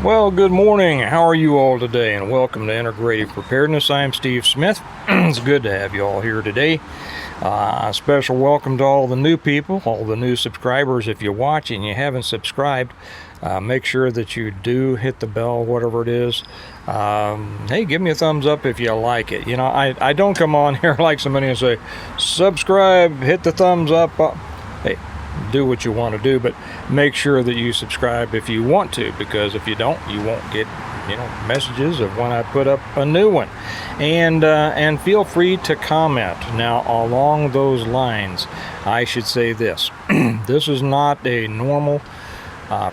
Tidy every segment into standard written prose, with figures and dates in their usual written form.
Well, good morning. How are you all today? And welcome to Integrative Preparedness. I'm Steve Smith. It's good to have you all here today. A special welcome to all the new people, all the new subscribers. If you're watching and you haven't subscribed, make sure that you do hit the bell, whatever it is. Hey, give me a thumbs up if you like it. You know, I don't come on here like somebody and say, subscribe, hit the thumbs up. Hey, do what you want to do, but make sure that you subscribe if you want to, because if you don't, you won't get, messages of when I put up a new one. And feel free to comment. Now, along those lines, I should say this. This is not a normal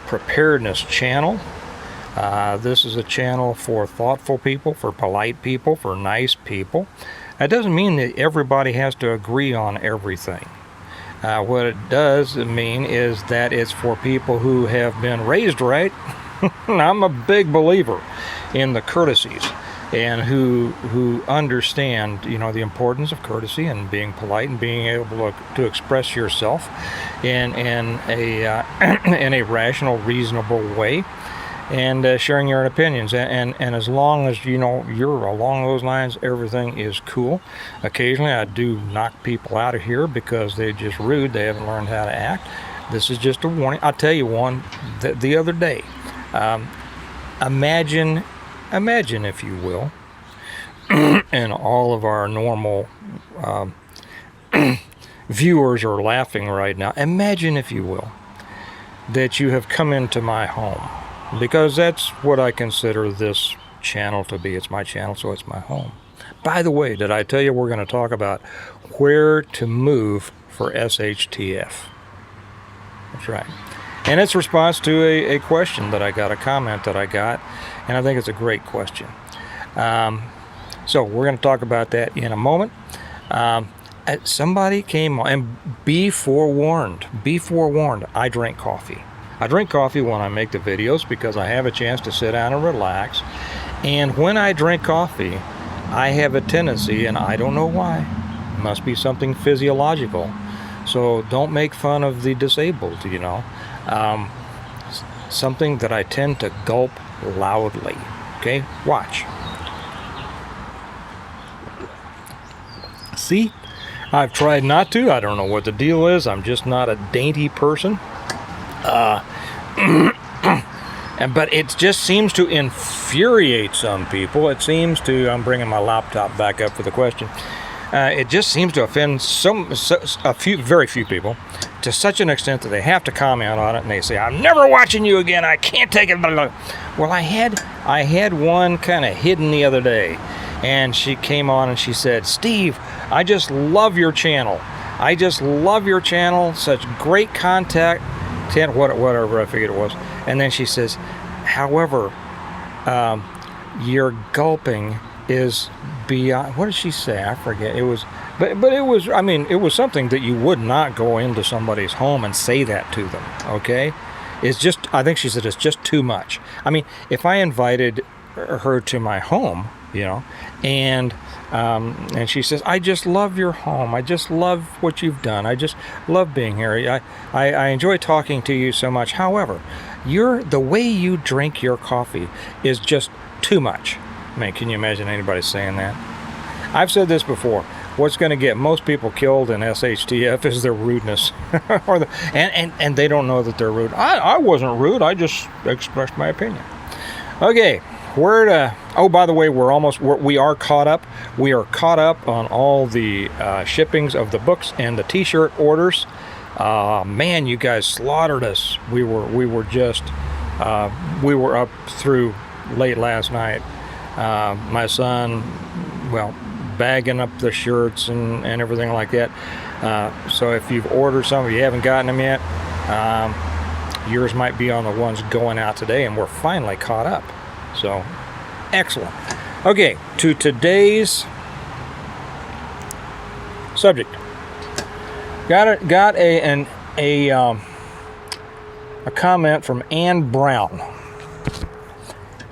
preparedness channel. This is a channel for thoughtful people, for polite people, for nice people. That doesn't mean that everybody has to agree on everything. What it does mean is that it's for people who have been raised right. I'm a big believer in the courtesies, and who understand, the importance of courtesy and being polite and being able to express yourself in a in a rational, reasonable way, and sharing your opinions. And as long as you're along those lines, everything is cool. Occasionally I do knock people out of here because they're just rude. They haven't learned how to act. This is just a warning. I'll tell you one the other day. Imagine if you will, and all of our normal viewers are laughing right now. Imagine, if you will, that you have come into my home. Because that's what I consider this channel to be. It's my channel, so it's my home. By the way, did I tell you we're going to talk about where to move for SHTF? That's right. And it's response to a question that I got, a comment that I got, and I think it's a great question. So we're going to talk about that in a moment. Somebody came on, and be forewarned, I drink coffee. I drink coffee when I make the videos because I have a chance to sit down and relax. And when I drink coffee, I have a tendency, and I don't know why, it must be something physiological. So don't make fun of the disabled, something that I tend to gulp loudly. Okay, watch. See, I've tried not to. I don't know what the deal is. I'm just not a dainty person. But it just seems to infuriate some people. It seems to, I'm bringing my laptop back up for the question. It just seems to offend very few people to such an extent that they have to comment on it, and they say, I'm never watching you again. I can't take it. Well, I had one kind of hidden the other day, and she came on and she said, Steve, I just love your channel. Such great contact. Whatever, I figured it was. And then she says, however, your gulping is beyond, what did she say? I forget. It was, but it was, it was something that you would not go into somebody's home and say that to them, okay? It's just, I think she said, it's just too much. If I invited her to my home, and she says, I just love your home. I just love what you've done. I just love being here. I enjoy talking to you so much. However, the way you drink your coffee is just too much. Can you imagine anybody saying that? I've said this before. What's going to get most people killed in SHTF is their rudeness. and they don't know that they're rude. I wasn't rude. I just expressed my opinion. Okay. By the way, we are caught up. We are caught up on all the shippings of the books and the t-shirt orders. Man, you guys slaughtered us. We were up through late last night. My son, bagging up the shirts and everything like that. So if you've ordered some, if you haven't gotten them yet, yours might be on the ones going out today, and we're finally caught up. So, excellent. Okay, to today's subject. Got a comment from Ann Brown,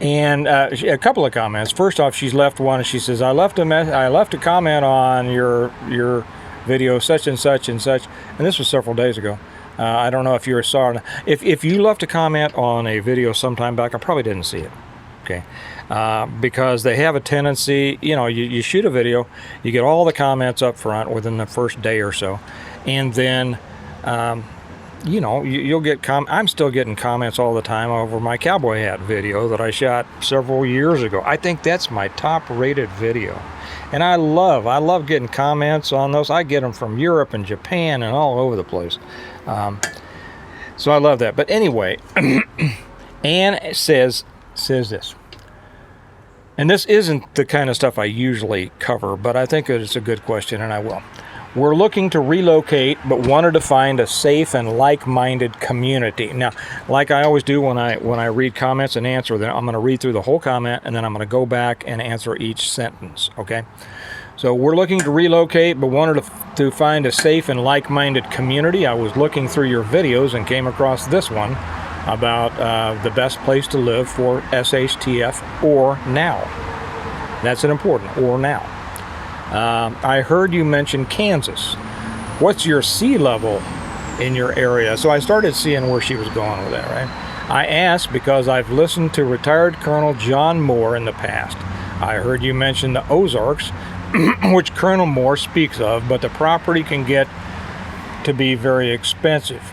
and a couple of comments. First off, she's left one, and she says, "I left a comment on your video such and such and such," and this was several days ago. I don't know if you saw it. If you left a comment on a video sometime back, I probably didn't see it. Okay, because they have a tendency, you shoot a video, you get all the comments up front within the first day or so, and then, you'll get I'm still getting comments all the time over my cowboy hat video that I shot several years ago. I think that's my top-rated video, and I love getting comments on those. I get them from Europe and Japan and all over the place, so I love that. But anyway, Ann says this. And this isn't the kind of stuff I usually cover, but I think it's a good question, and I will. We're looking to relocate, but wanted to find a safe and like-minded community. Now, like I always do when I read comments and answer them, I'm going to read through the whole comment, and then I'm going to go back and answer each sentence, okay? So we're looking to relocate, but wanted to find a safe and like-minded community. I was looking through your videos and came across this one about the best place to live for SHTF or now. That's an important or now. I heard you mention Kansas. What's your sea level in your area? So I started seeing where she was going with that, right? I asked because I've listened to retired Colonel John Moore in the past. I heard you mention the Ozarks, which Colonel Moore speaks of, but the property can get to be very expensive.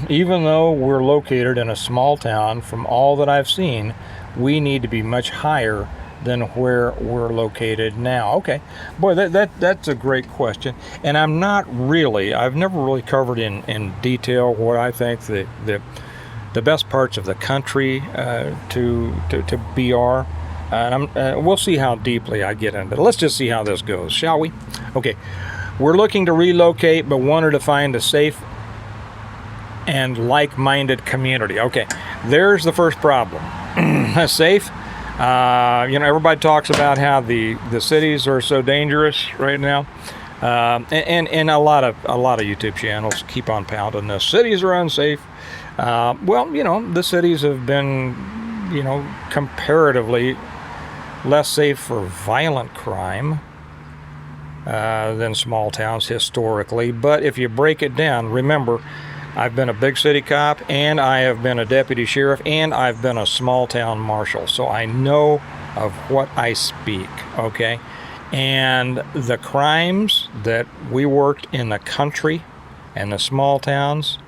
Even though we're located in a small town, from all that I've seen, we need to be much higher than where we're located now. Okay, boy, that's a great question, and I've never really covered in detail what I think the best parts of the country to BR, and we'll see how deeply I get into it. Let's just see how this goes, shall we? Okay, we're looking to relocate, but wanted to find a safe and like-minded community. Okay, there's the first problem. Safe. Everybody talks about how the cities are so dangerous right now, and a lot of YouTube channels keep on pounding this. Cities are unsafe. The cities have been, comparatively less safe for violent crime than small towns historically. But if you break it down, remember, I've been a big city cop, and I have been a deputy sheriff, and I've been a small town marshal, so I know of what I speak, okay? And the crimes that we worked in the country and the small towns,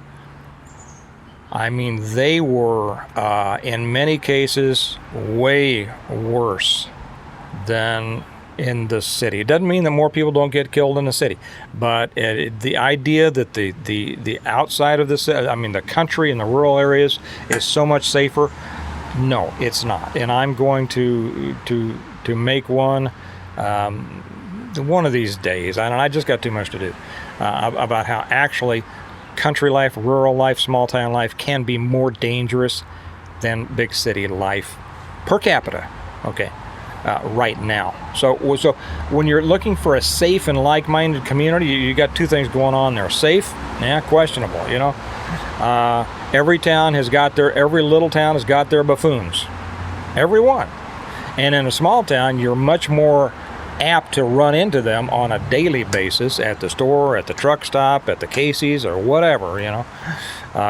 I mean, they were, in many cases, way worse than in the city. It doesn't mean that more people don't get killed in the city, but the idea that the outside of the city, I mean the country and the rural areas, is so much safer, no, it's not. And I'm going to make one of these days, and I just got too much to do, about how actually country life, rural life, small town life can be more dangerous than big city life per capita, okay? Right now. So when you're looking for a safe and like-minded community, you got two things going on there. Safe, questionable, Every little town has got their buffoons. Every one. And in a small town, you're much more apt to run into them on a daily basis at the store, at the truck stop, at the Casey's, or whatever,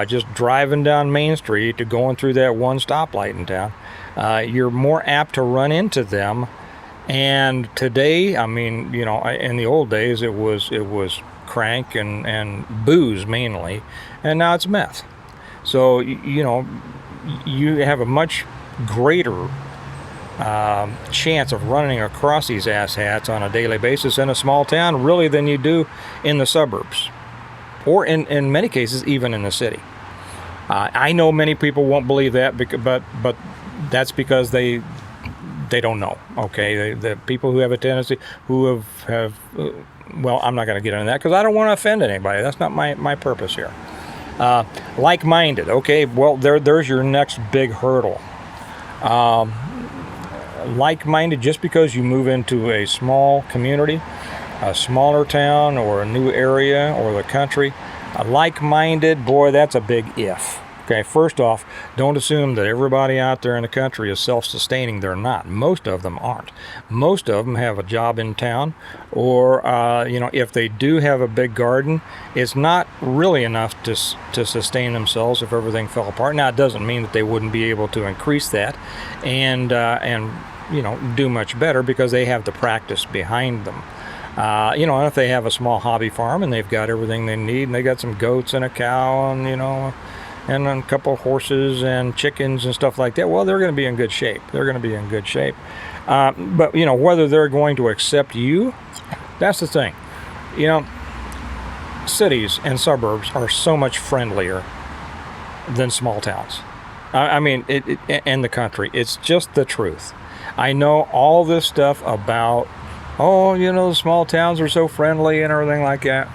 just driving down Main Street or going through that one stoplight in town. You're more apt to run into them. And today, I mean, in the old days, it was crank and booze mainly, and now it's meth. So, you have a much greater chance of running across these asshats on a daily basis in a small town, really, than you do in the suburbs, or in many cases, even in the city. I know many people won't believe that, but that's because they don't know. Okay, the people who have a tendency, who have well, I'm not going to get into that because I don't want to offend anybody. That's not my purpose here. Like-minded. Okay, well, there's your next big hurdle. Like-minded, just because you move into a small community, a smaller town, or a new area, or the country, like-minded, boy, that's a big if. Okay, first off, don't assume that everybody out there in the country is self-sustaining. They're not. Most of them aren't. Most of them have a job in town, or if they do have a big garden, it's not really enough to sustain themselves if everything fell apart. Now, it doesn't mean that they wouldn't be able to increase that and do much better because they have the practice behind them. And if they have a small hobby farm and they've got everything they need, and they got some goats and a cow and and a couple of horses and chickens and stuff like that, well, they're going to be in good shape. But whether they're going to accept you, that's the thing. Cities and suburbs are so much friendlier than small towns. In the country. It's just the truth. I know all this stuff about, the small towns are so friendly and everything like that.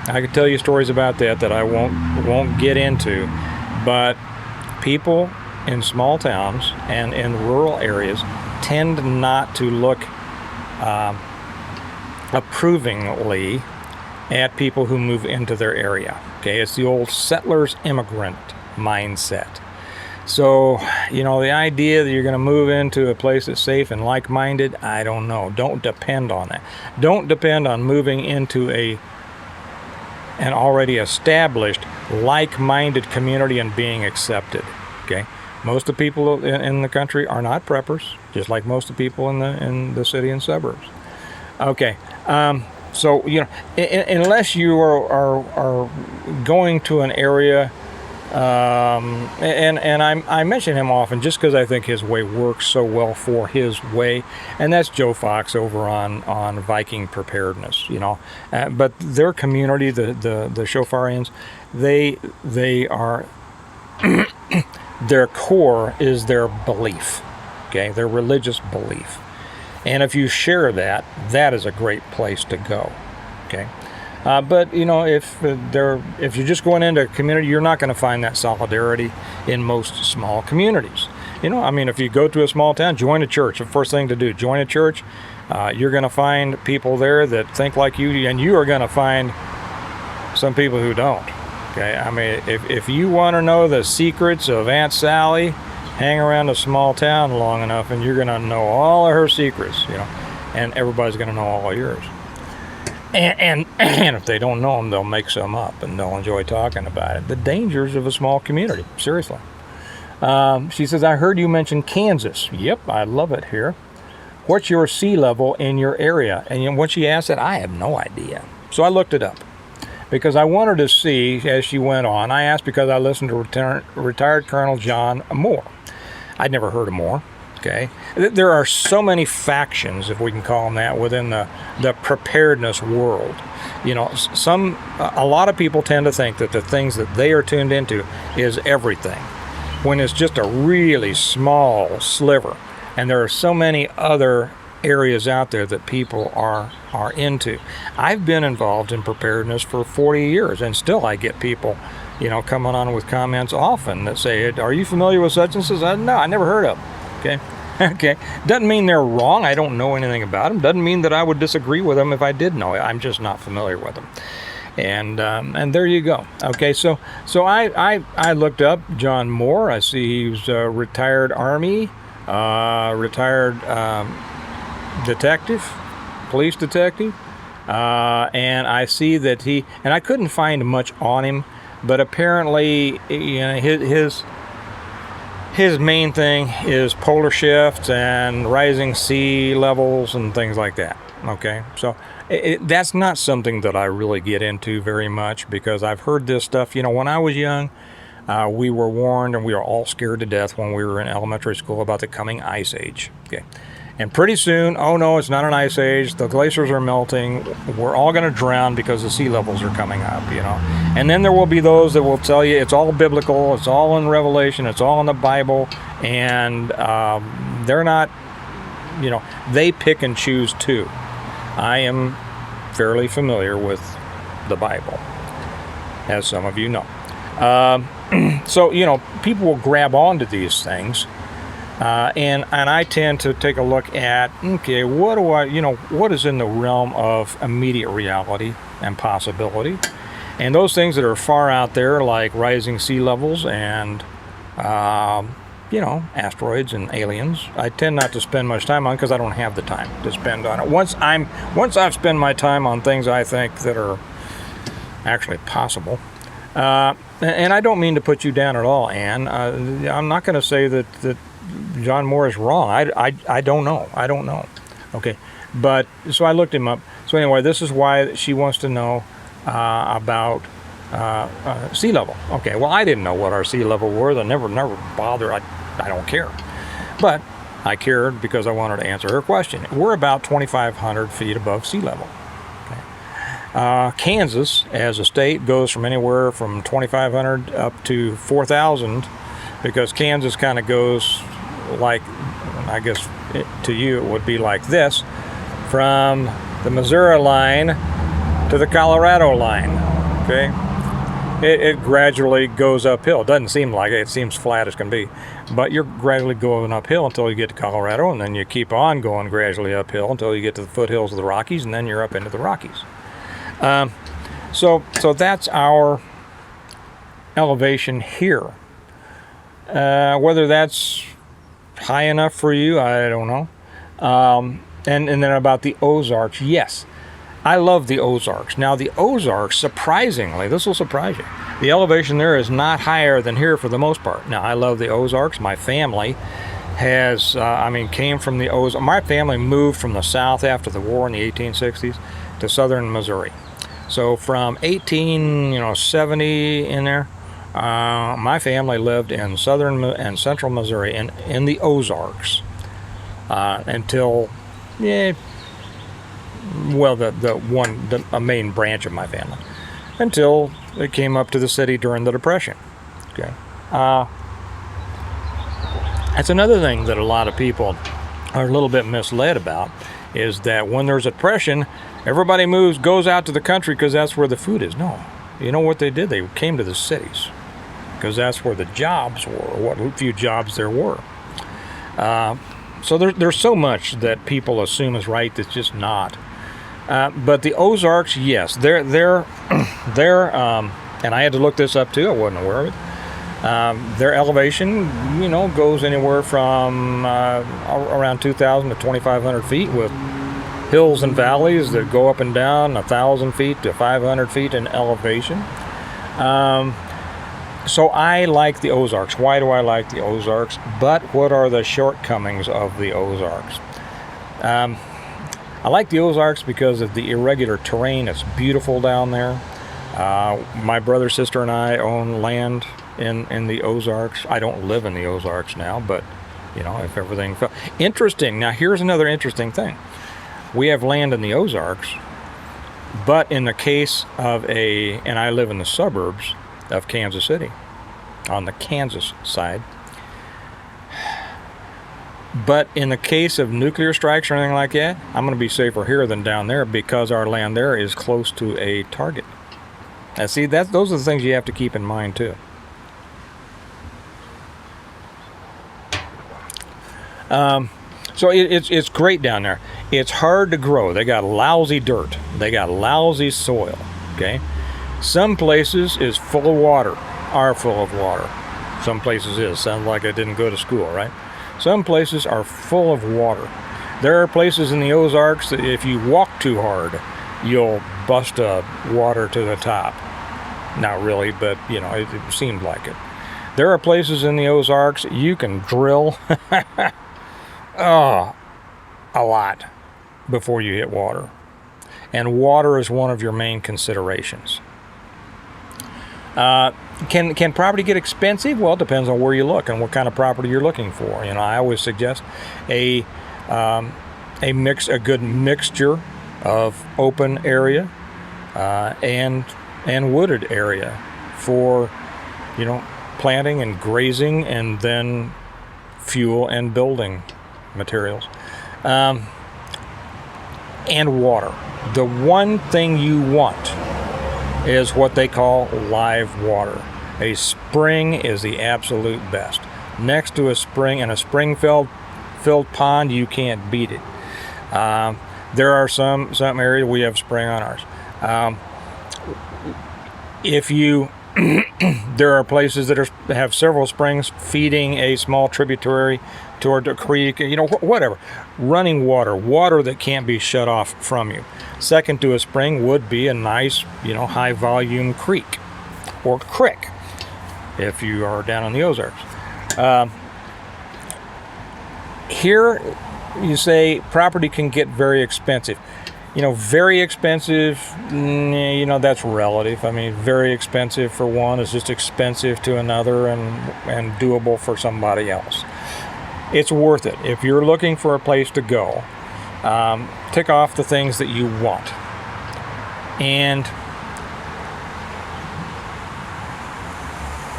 I could tell you stories about that I won't get into, but people in small towns and in rural areas tend not to look approvingly at people who move into their area. Okay, it's the old settlers immigrant mindset. So, the idea that you're going to move into a place that's safe and like-minded, I don't know. Don't depend on that. Don't depend on moving into an already established like-minded community and being accepted. Okay, most of the people in the country are not preppers, just like most of the people in the city and suburbs. Okay, so unless you are going to an area, and I mention him often just because I think his way works so well for his way, and that's Joe Fox over on Viking Preparedness. But their community, the Shofarians, they are their core is their belief, okay, their religious belief, and if you share that, that is a great place to go, okay. But if you're just going into a community, you're not going to find that solidarity in most small communities. If you go to a small town, join a church. The first thing to do, join a church. You're going to find people there that think like you, and you are going to find some people who don't. Okay, if you want to know the secrets of Aunt Sally, hang around a small town long enough, and you're going to know all of her secrets. And everybody's going to know all of yours. And if they don't know them, they'll make some up and they'll enjoy talking about it. The dangers of a small community, seriously. She says, I heard you mention Kansas. Yep, I love it here. What's your sea level in your area? And when she asked that, I have no idea. So I looked it up because I wanted to see as she went on. I asked because I listened to retired Colonel John Moore. I'd never heard of Moore. Okay, there are so many factions, if we can call them that, within the preparedness world. A lot of people tend to think that the things that they are tuned into is everything, when it's just a really small sliver. And there are so many other areas out there that people are into. I've been involved in preparedness for 40 years, and still I get people, coming on with comments often that say, are you familiar with such and such? No, I never heard of them. Okay. Doesn't mean they're wrong. I don't know anything about them. Doesn't mean that I would disagree with them if I did know it. I'm just not familiar with them. And there you go. Okay. So I looked up John Moore. I see he's a retired Army, retired detective, police detective, and I see that and I couldn't find much on him, but apparently his main thing is polar shifts and rising sea levels and things like that. Okay, so that's not something that I really get into very much because I've heard this stuff. When I was young, we were warned and we were all scared to death when we were in elementary school about the coming ice age. Okay, and pretty soon, oh no, it's not an ice age. The glaciers are melting. We're all going to drown because the sea levels are coming up, And then there will be those that will tell you it's all biblical, it's all in Revelation, it's all in the Bible, and they're not, they pick and choose too. I am fairly familiar with the Bible, as some of you know. So, people will grab onto these things. And I tend to take a look at, okay, what is in the realm of immediate reality and possibility, And those things that are far out there, like rising sea levels and asteroids and aliens, I tend not to spend much time on because I don't have the time to spend on it. Once I've spent my time on things I think that are actually possible. And I don't mean to put you down at all, Ann. I'm not going to say that John Moore is wrong. I don't know. I don't know. Okay. But so I looked him up. So anyway, this is why she wants to know about sea level. Okay. Well, I didn't know what our sea level were. I never bothered. I don't care. But I cared because I wanted to answer her question. We're about 2,500 feet above sea level. Kansas, as a state, goes from anywhere from 2,500 up to 4,000, because Kansas kind of goes like, I guess to you it would be like this, from the Missouri line to the Colorado line. Okay, it gradually goes uphill. It doesn't seem like it. It seems flat as can be, but you're gradually going uphill until you get to Colorado, and then you keep on going gradually uphill until you get to the foothills of the Rockies, and then you're up into the Rockies. So that's our elevation here. Whether that's high enough for you, I don't know. And then about the Ozarks, yes, I love the Ozarks. Now the Ozarks, surprisingly, this will surprise you, the elevation there is not higher than here for the most part. Now I love the Ozarks. My family has, came from the Ozarks. My family moved from the south after the war in the 1860s to southern Missouri. So from 1870 in there, my family lived in southern and central Missouri in the Ozarks until, a main branch of my family, until it came up to the city during the Depression. Okay, that's another thing that a lot of people are a little bit misled about, is that when there's a depression, everybody goes out to the country because that's where the food is. No. You know what they did? They came to the cities because that's where the jobs were, what few jobs there were. So there's so much that people assume is right that's just not. But the Ozarks, yes, they're and I had to look this up too. I wasn't aware of it. Their elevation, goes anywhere from around 2,000 to 2,500 feet, with hills and valleys that go up and down 1,000 feet to 500 feet in elevation. So I like the Ozarks. Why do I like the Ozarks? But what are the shortcomings of the Ozarks? I like the Ozarks because of the irregular terrain. It's beautiful down there. My brother, sister, and I own land in the Ozarks. I don't live in the Ozarks now, but if everything fell. Interesting. Now here's another interesting thing. We have land in the Ozarks, but in the case of and I live in the suburbs of Kansas City, on the Kansas side. But in the case of nuclear strikes or anything like that, I'm going to be safer here than down there because our land there is close to a target. Now see, those are the things you have to keep in mind too. So it's great down there. It's hard to grow. They got lousy dirt. They got lousy soil. Okay, some places is full of water, are full of water. Some places is. Sounds like I didn't go to school, right? Some places are full of water. There are places in the Ozarks that if you walk too hard, you'll bust water to the top. Not really, but it seemed like it. There are places in the Ozarks you can drill a lot before you hit water. And water is one of your main considerations. Can property get expensive? Well, it depends on where you look and what kind of property you're looking for. I always suggest a good mixture of open area and wooded area for planting and grazing, and then fuel and building materials, and water. The one thing you want is what they call live water. A spring is the absolute best. Next to a spring, and a spring-filled pond, you can't beat it. There are some areas we have spring on ours. If you, there are places that have several springs feeding a small tributary toward a creek, whatever. Running water that can't be shut off from you. Second to a spring would be a nice, high volume creek or creek if you are down in the Ozarks. Here, you say property can get very expensive. Very expensive, that's relative. I mean, very expensive for one is just expensive to another and doable for somebody else. It's worth it. If you're looking for a place to go, tick off the things that you want. And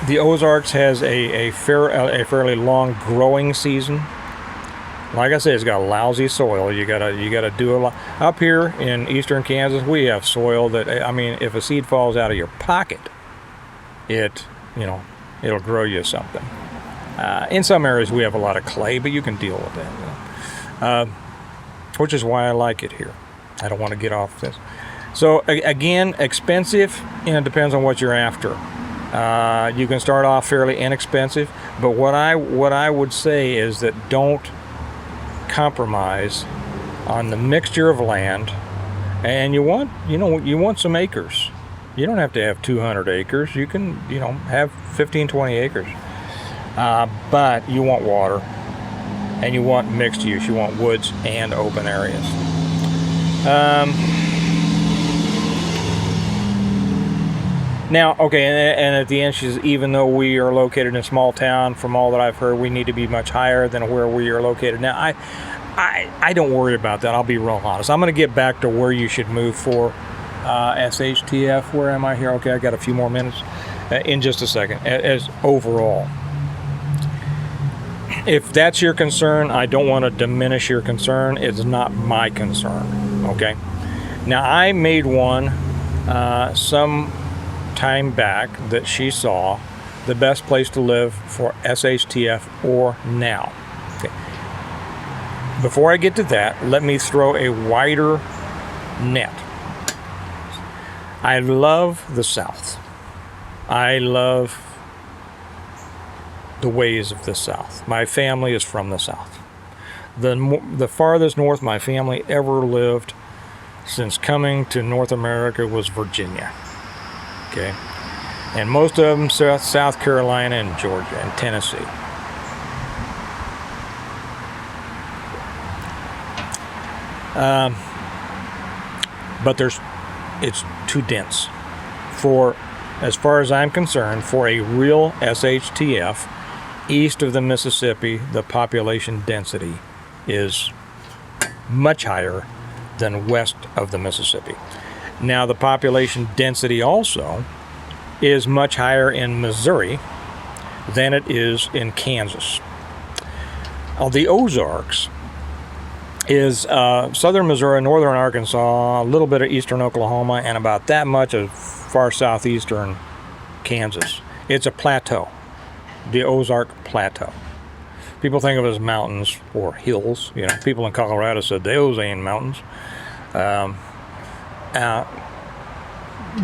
the Ozarks has a fairly long growing season. Like I said, it's got lousy soil. You gotta do a lot. Up here in eastern Kansas, we have soil that, if a seed falls out of your pocket, it'll grow you something. In some areas we have a lot of clay, but you can deal with that. Which is why I like it here. I don't want to get off this. So again, expensive, it depends on what you're after. You can start off fairly inexpensive, but what I would say is that don't compromise on the mixture of land, and you want some acres. You don't have to have 200 acres. You can have 15-20 acres, but you want water, and you want mixed use. You want woods and open areas. Now, okay, and at the end she says, even though we are located in a small town, from all that I've heard, we need to be much higher than where we are located. Now, I don't worry about that. I'll be real honest. I'm going to get back to where you should move for SHTF. Where am I here? Okay, I got a few more minutes in just a second. As overall, if that's your concern, I don't want to diminish your concern. It's not my concern, okay? Now, I made one some time back that she saw the best place to live for SHTF or now. Okay. Before I get to that, let me throw a wider net. I love the South. I love the ways of the South. My family is from the South. The farthest north my family ever lived since coming to North America was Virginia. Okay, and most of them South Carolina and Georgia and Tennessee. But it's too dense for, as far as I'm concerned, for a real SHTF. East of the Mississippi, the population density is much higher than west of the Mississippi. Now, the population density also is much higher in Missouri than it is in Kansas. The Ozarks is southern Missouri, northern Arkansas, a little bit of eastern Oklahoma, and about that much of far southeastern Kansas. It's a plateau, the Ozark Plateau. People think of it as mountains or hills. People in Colorado said those ain't mountains.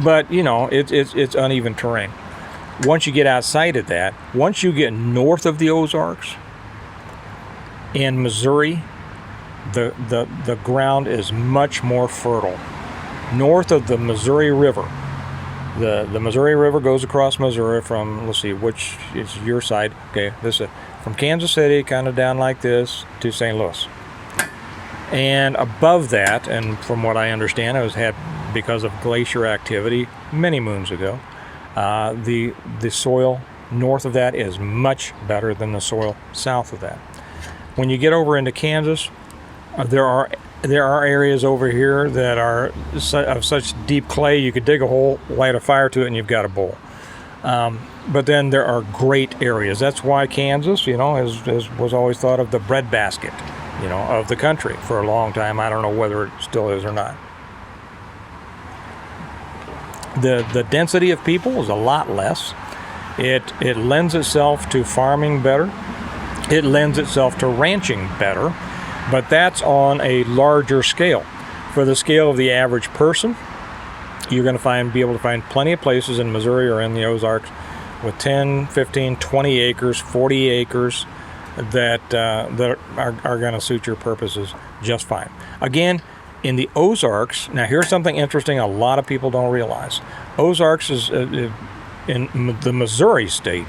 But it's uneven terrain. Once you get outside of that, once you get north of the Ozarks in Missouri, the ground is much more fertile. North of the Missouri River, the Missouri River goes across Missouri from, let's see, which is your side. Okay, this is from Kansas City, kind of down like this to St. Louis. And above that, and from what I understand, it was had because of glacier activity many moons ago. The soil north of that is much better than the soil south of that. When you get over into Kansas, there are areas over here that are of such deep clay you could dig a hole, light a fire to it, and you've got a bowl. But then there are great areas. That's why Kansas, was always thought of the breadbasket, of the country for a long time. I don't know whether it still is or not. The density of people is a lot less. It lends itself to farming better. It lends itself to ranching better, but that's on a larger scale. For the scale of the average person, you're going to be able to find plenty of places in Missouri or in the Ozarks with 10, 15, 20 acres, 40 acres that are going to suit your purposes just fine. Again, in the Ozarks, now here's something interesting a lot of people don't realize. Ozarks is in the Missouri state.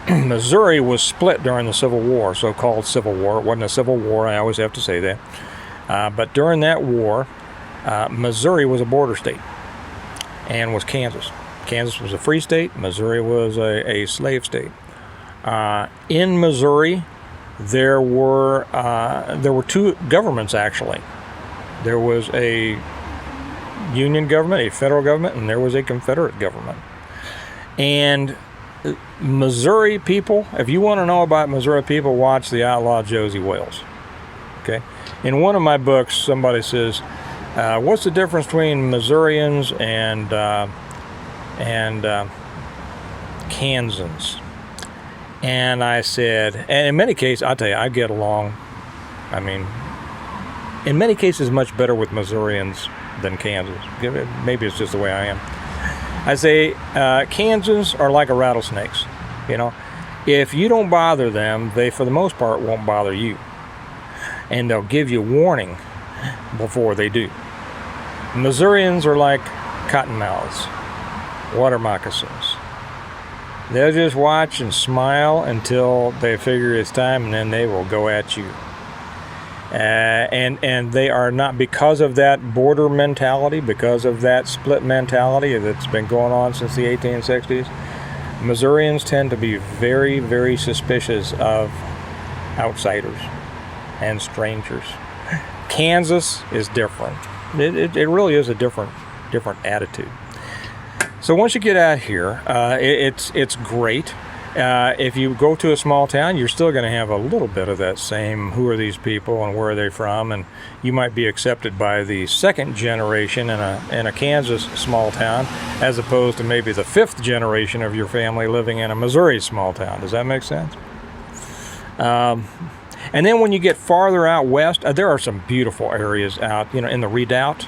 Missouri was split during the Civil War, so-called Civil War. It wasn't a civil war, I always have to say that. But during that war, Missouri was a border state, and was Kansas. Kansas was a free state. Missouri was a slave state. In Missouri, there were two governments, actually. There was a Union government, a federal government, and there was a Confederate government. And Missouri people, if you want to know about Missouri people, watch The Outlaw Josie Wales. Okay? In one of my books, somebody says, what's the difference between Missourians and Kansans? And I said, and in many cases, I'll tell you, I get along, in many cases, much better with Missourians than Kansas. Maybe it's just the way I am. I say, Kansans are like a rattlesnakes. If you don't bother them, they, for the most part, won't bother you. And they'll give you warning before they do. Missourians are like cottonmouths, water moccasins. They'll just watch and smile until they figure it's time, and then they will go at you. And they are not, because of that border mentality, because of that split mentality that's been going on since the 1860s, Missourians tend to be very, very suspicious of outsiders and strangers. Kansas is different. It really is a different attitude. So once you get out here, it's great. If you go to a small town, you're still going to have a little bit of that same, who are these people and where are they from, and you might be accepted by the second generation in a Kansas small town, as opposed to maybe the fifth generation of your family living in a Missouri small town. Does that make sense? And then when you get farther out west, there are some beautiful areas out, in the Redoubt.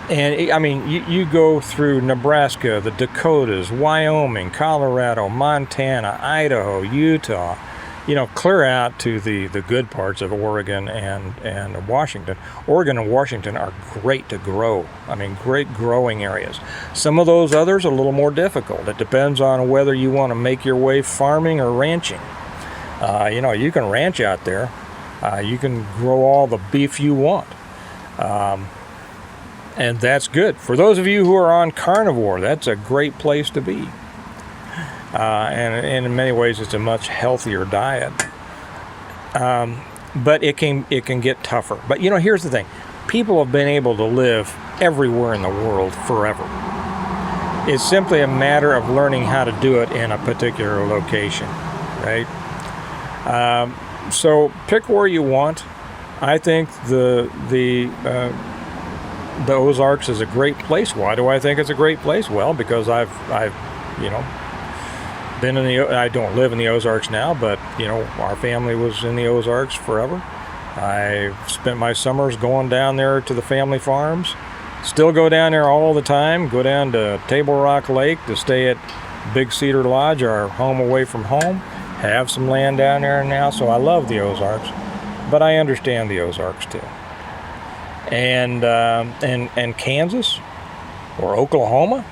And you go through Nebraska, the Dakotas, Wyoming, Colorado, Montana, Idaho, Utah, clear out to the good parts of Oregon and Washington. Oregon and Washington are great to grow. Great growing areas. Some of those others are a little more difficult. It depends on whether you want to make your way farming or ranching. You can ranch out there. You can grow all the beef you want. And that's good. For those of you who are on carnivore, that's a great place to be. And in many ways, it's a much healthier diet. But it can get tougher. But here's the thing. People have been able to live everywhere in the world forever. It's simply a matter of learning how to do it in a particular location, right? So pick where you want. I think the Ozarks is a great place. Why do I think it's a great place? Well, because I've been I don't live in the Ozarks now, but our family was in the Ozarks forever. I spent my summers going down there to the family farms. Still go down there all the time. Go down to Table Rock Lake to stay at Big Cedar Lodge, our home away from home. Have some land down there now, so I love the Ozarks, but I understand the Ozarks too. And Kansas or Oklahoma,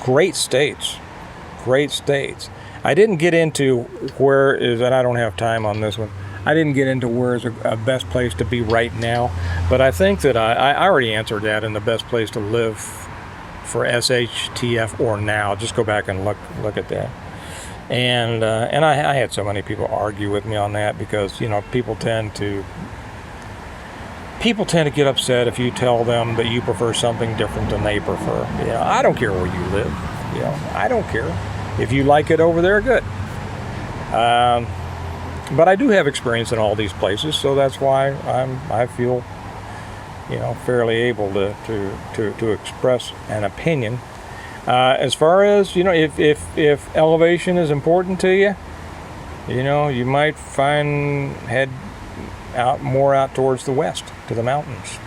great states. I didn't get into where is, and I don't have time on this one. I didn't get into where is a best place to be right now, but I think that I already answered that in the best place to live for SHTF or now. Just go back and look at that. And I had so many people argue with me on that because people tend to get upset if you tell them that you prefer something different than they prefer. I don't care where you live. I don't care. If you like it over there, good. But I do have experience in all these places, so that's why I feel fairly able to express an opinion. As far as if elevation is important to you, you might head out towards the west. to the mountains.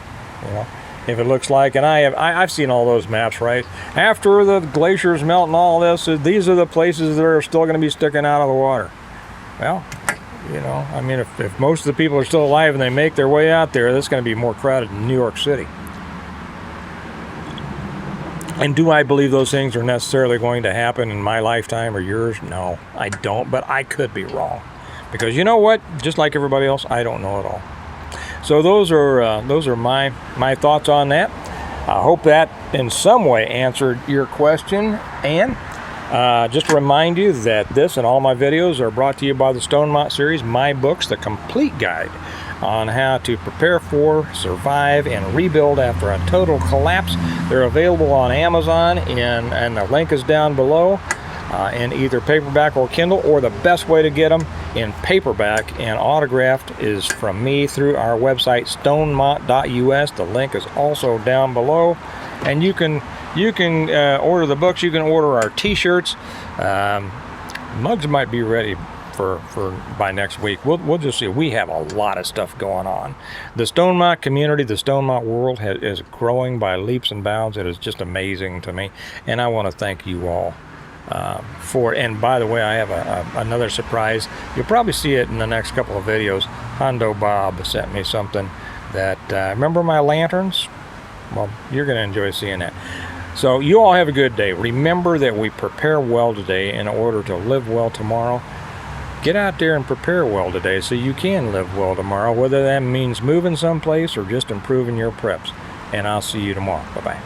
You know, if it looks like, and I've seen all those maps, right? After the glaciers melt and all this, these are the places that are still going to be sticking out of the water. Well, you know, I mean, if most of the people are still alive and they make their way out there, that's going to be more crowded than New York City. And do I believe those things are necessarily going to happen in my lifetime or yours? No, I don't, but I could be wrong. Because you know what? Just like everybody else, I don't know it all. So those are my thoughts on that. I hope that in some way answered your question. And just to remind you that this and all my videos are brought to you by the Stonemont series, my books, The Complete Guide on how to prepare for, survive, and rebuild after a total collapse. They're available on Amazon, and the link is down below in either paperback or Kindle, or the best way to get them in paperback and autographed is from me through our website, stonemont.us. The link is also down below, and you can order the books. You can order our t-shirts. Mugs might be ready for by next week. We'll just see. We have a lot of stuff going on. The Stonemont community, the Stonemont world is growing by leaps and bounds. It is just amazing to me, and I want to thank you all for. And by the way, I have another surprise. You'll probably see it in the next couple of videos. Hondo Bob sent me something that remember my lanterns? Well, you're going to enjoy seeing that. So you all have a good day. Remember that we prepare well today in order to live well tomorrow. Get out there and prepare well today so you can live well tomorrow, whether that means moving someplace or just improving your preps. And I'll see you tomorrow. Bye-bye.